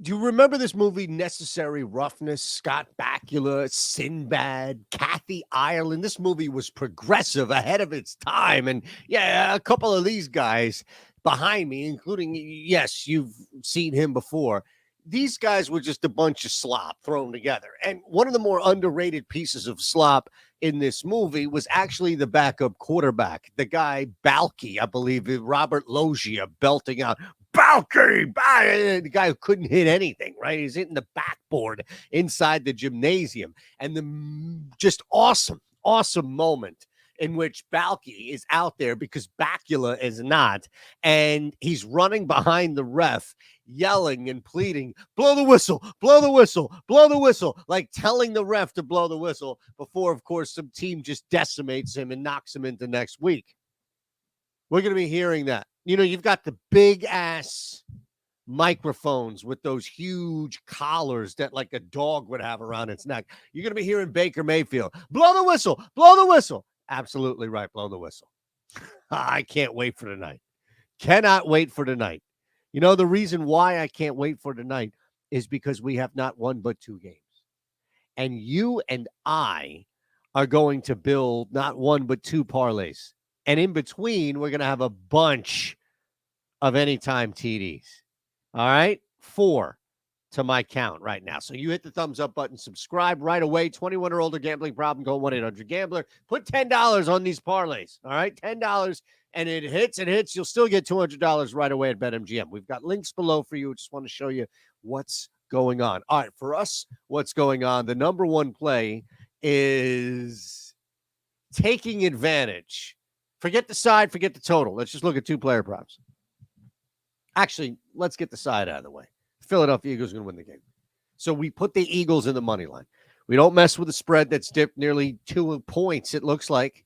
Do you remember this movie, Necessary Roughness? Scott Bakula, Sinbad, Kathy Ireland. This movie was progressive, ahead of its time. And yeah, a couple of these guys behind me, including, yes, you've seen him before. These guys were just a bunch of slop thrown together. And one of the more underrated pieces of slop in this movie was actually the backup quarterback, the guy Balky, I believe, Robert Loggia, belting out Balky, the guy who couldn't hit anything, right? He's hitting the backboard inside the gymnasium. And the just awesome moment in which Balky is out there because Bakula is not. And he's running behind the ref, yelling and pleading, blow the whistle, blow the whistle, blow the whistle, like telling the ref to blow the whistle before, of course, some team just decimates him and knocks him into next week. We're going to be hearing that. You know, you've got the big ass microphones with those huge collars that like a dog would have around its neck. You're going to be hearing Baker Mayfield, blow the whistle, blow the whistle. Absolutely right. Blow the whistle. I can't wait for tonight. Cannot wait for tonight. You know, the reason why I can't wait for tonight is because we have not one but two games. And you and I are going to build not one but two parlays. And in between, we're going to have a bunch of anytime TDs. All right? 4 to my count right now. So you hit the thumbs up button, subscribe right away. 21 or older, gambling problem, go 1-800-GAMBLER. Put $10 on these parlays. All right? $10, and it hits. You'll still get $200 right away at BetMGM. We've got links below for you. Just want to show you what's going on. All right, for us, what's going on? The number one play is taking advantage. Forget the side, forget the total. Let's just look at two-player props. Actually, let's get the side out of the way. Philadelphia Eagles are going to win the game. So we put the Eagles in the money line. We don't mess with the spread that's dipped nearly 2 points, it looks like.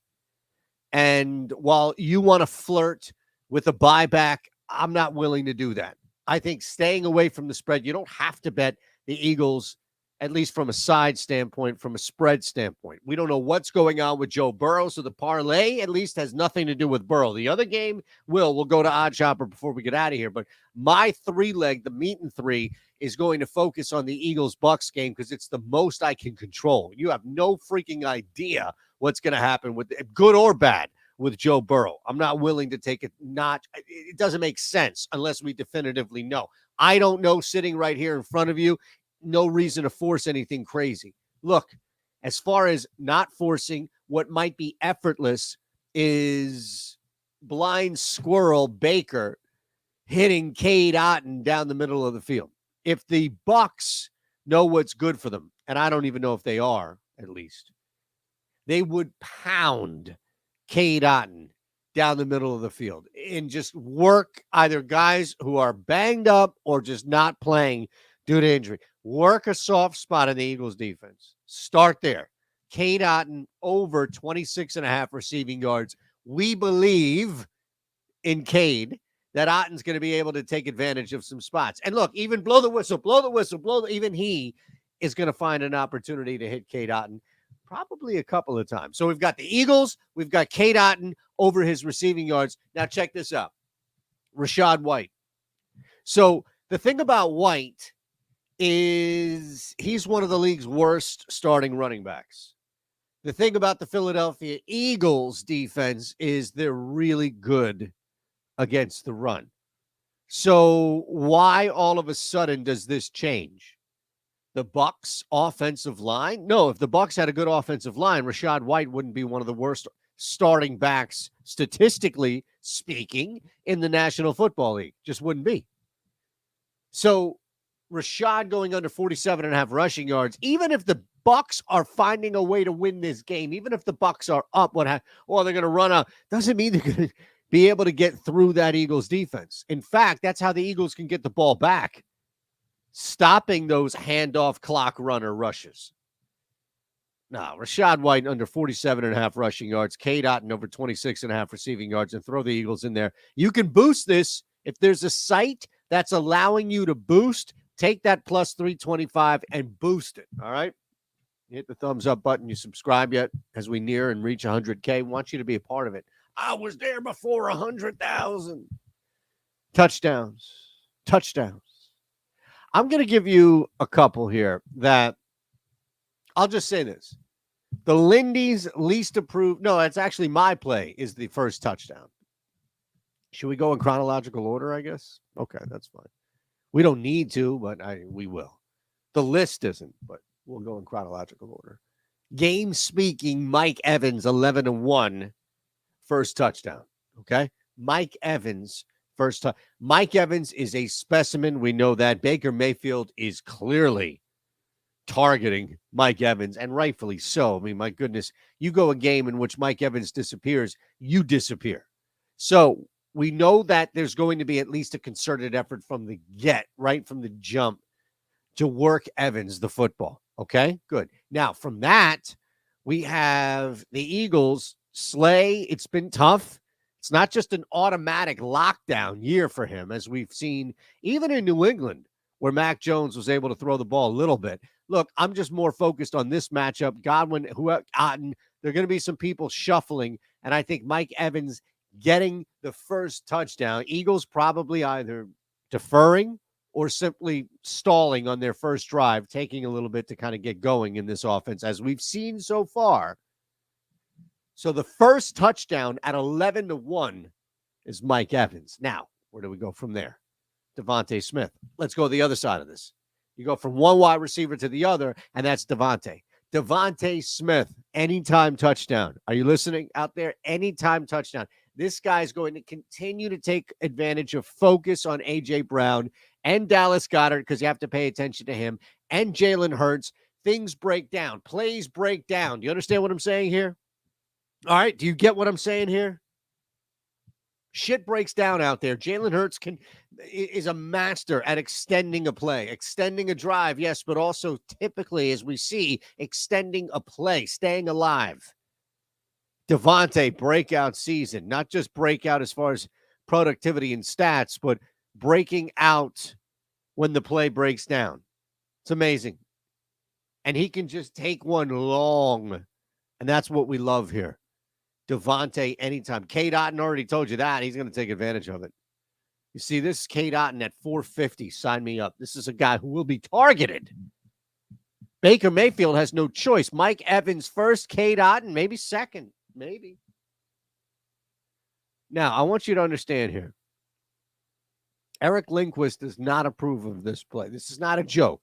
And while you want to flirt with a buyback, I'm not willing to do that. I think staying away from the spread, you don't have to bet the Eagles, at least from a side standpoint, from a spread standpoint. We don't know what's going on with Joe Burrow, so the parlay at least has nothing to do with Burrow. The other game, we'll go to OddsShopper before we get out of here, but my 3-leg, the meat and 3, is going to focus on the Eagles-Bucs game because it's the most I can control. You have no freaking idea what's going to happen with good or bad with Joe Burrow. I'm not willing to take it. It doesn't make sense unless we definitively know. I don't know sitting right here in front of you. No reason to force anything crazy. Look, as far as not forcing, what might be effortless is blind squirrel Baker hitting Cade Otton down the middle of the field. If the Bucs know what's good for them, and I don't even know if they are, at least, they would pound Cade Otton down the middle of the field and just work either guys who are banged up or just not playing due to injury. Work a soft spot in the Eagles defense. Start there. Cade Otton over 26.5 receiving yards. We believe in Cade that Otton's going to be able to take advantage of some spots. And look, even blow the whistle, even he is going to find an opportunity to hit Cade Otton probably a couple of times. So we've got the Eagles, we've got Cade Otton over his receiving yards. Now check this out. Rachaad White. So the thing about White is he's one of the league's worst starting running backs. The thing about the Philadelphia Eagles defense is they're really good against the run. So why all of a sudden does this change? The Bucs offensive line? No, if the Bucs had a good offensive line, Rachaad White wouldn't be one of the worst starting backs, statistically speaking, in the National Football League. Just wouldn't be. So Rachaad going under 47.5 rushing yards, even if the Bucs are finding a way to win this game, even if the Bucs are up, they're going to run out, doesn't mean they're going to be able to get through that Eagles defense. In fact, that's how the Eagles can get the ball back, stopping those handoff clock runner rushes. Now, Rachaad White under 47.5 rushing yards, Cade Otton over 26.5 receiving yards, and throw the Eagles in there. You can boost this. If there's a site that's allowing you to boost, take that plus 325 and boost it, all right? Hit the thumbs up button. You subscribe yet as we near and reach 100K. Want you to be a part of it. I was there before 100,000. Touchdowns. I'm going to give you a couple here that I'll just say this. The Lindy's least approved. No, it's actually my play is the first touchdown. Should we go in chronological order, I guess? Okay, that's fine. We don't need to, but we will. The list isn't, but we'll go in chronological order. Game speaking, Mike Evans, 11-1, first touchdown. Okay? Mike Evans, first touchdown. Mike Evans is a specimen. We know that. Baker Mayfield is clearly targeting Mike Evans, and rightfully so. I mean, my goodness, you go a game in which Mike Evans disappears, you disappear. So we know that there's going to be at least a concerted effort from the right from the jump, to work Evans the football. Okay, good. Now, from that, we have the Eagles. Slay, it's been tough. It's not just an automatic lockdown year for him, as we've seen even in New England, where Mac Jones was able to throw the ball a little bit. Look, I'm just more focused on this matchup. Godwin, Eytan, there are going to be some people shuffling, and I think Mike Evans getting the first touchdown. Eagles probably either deferring or simply stalling on their first drive, taking a little bit to kind of get going in this offense, as we've seen so far. So the first touchdown at 11-1 is Mike Evans. Now, where do we go from there? Devontae Smith. Let's go to the other side of this. You go from one wide receiver to the other, and that's Devontae. Devontae Smith, anytime touchdown. Are you listening out there? Anytime touchdown. This guy's going to continue to take advantage of focus on A.J. Brown and Dallas Goedert, because you have to pay attention to him, and Jalen Hurts. Things break down. Plays break down. Do you understand what I'm saying here? All right. Do you get what I'm saying here? Shit breaks down out there. Jalen Hurts is a master at extending a play, extending a drive, yes, but also typically, as we see, extending a play, staying alive. Devontae, breakout season, not just breakout as far as productivity and stats, but breaking out when the play breaks down. It's amazing. And he can just take one long, and that's what we love here. Devontae anytime. Cade Otton already told you that. He's going to take advantage of it. You see, this is Cade Otton at 450. Sign me up. This is a guy who will be targeted. Baker Mayfield has no choice. Mike Evans first, Cade Otton maybe second. Maybe. Now, I want you to understand here. Eric Lindquist does not approve of this play. This is not a joke.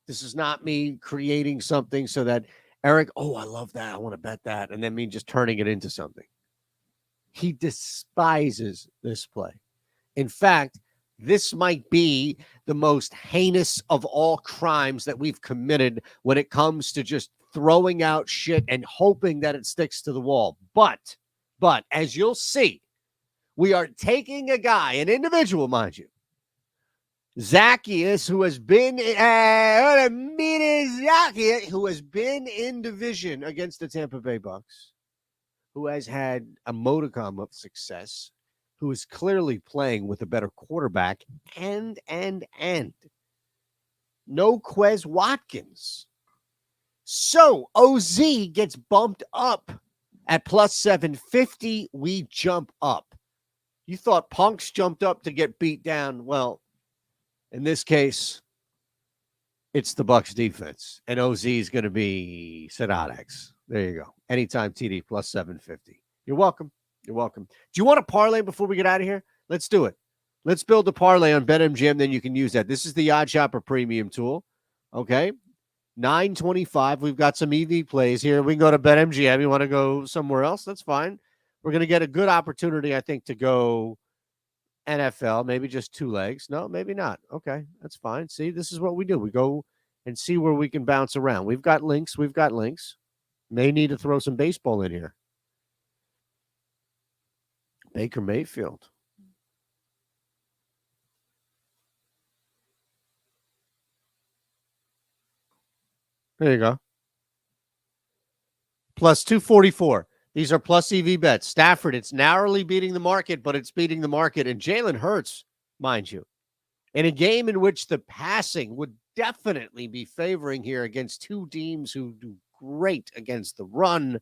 This is not me creating something so that Eric, I love that. I want to bet that. And then me just turning it into something. He despises this play. In fact, this might be the most heinous of all crimes that we've committed when it comes to just throwing out shit and hoping that it sticks to the wall. But as you'll see, we are taking a guy, an individual, mind you, Zacchaeus, who has been in division against the Tampa Bay Bucs, who has had a modicum of success, who is clearly playing with a better quarterback, and no Quez Watkins. So OZ gets bumped up at plus 750. We jump up. You thought punks jumped up to get beat down. Well, in this case, it's the Bucs defense, and OZ is going to be Sadadex. There you go. Anytime TD plus 750. You're welcome. You're welcome. Do you want a parlay before we get out of here? Let's do it. Let's build a parlay on BetMGM, then you can use that. This is the OddsShopper Premium tool. Okay. $9.25. We've got some EV plays here. We can go to BetMGM. You want to go somewhere else? That's fine. We're going to get a good opportunity, I think, to go NFL, maybe just two legs. No, maybe not. Okay, that's fine. See, this is what we do. We go and see where we can bounce around. We've got links. May need to throw some baseball in here. Baker Mayfield. There you go. Plus 244. These are plus EV bets. Stafford, it's narrowly beating the market, but it's beating the market. And Jalen Hurts, mind you, in a game in which the passing would definitely be favoring here against two teams who do great against the run.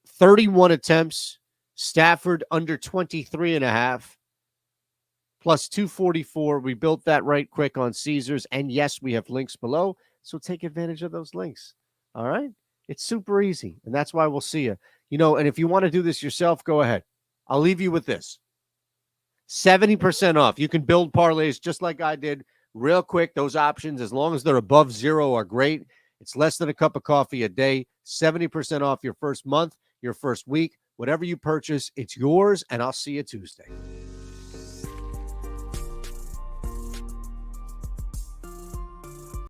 31 attempts. Stafford under 23.5. plus 244. We built that right quick on Caesars. And yes, we have links below. So take advantage of those links. All right. It's super easy. And that's why we'll see you. And if you want to do this yourself, go ahead. I'll leave you with this 70% off. You can build parlays just like I did real quick. Those options, as long as they're above zero, are great. It's less than a cup of coffee a day. 70% off your first month, your first week. Whatever you purchase, it's yours. And I'll see you Tuesday.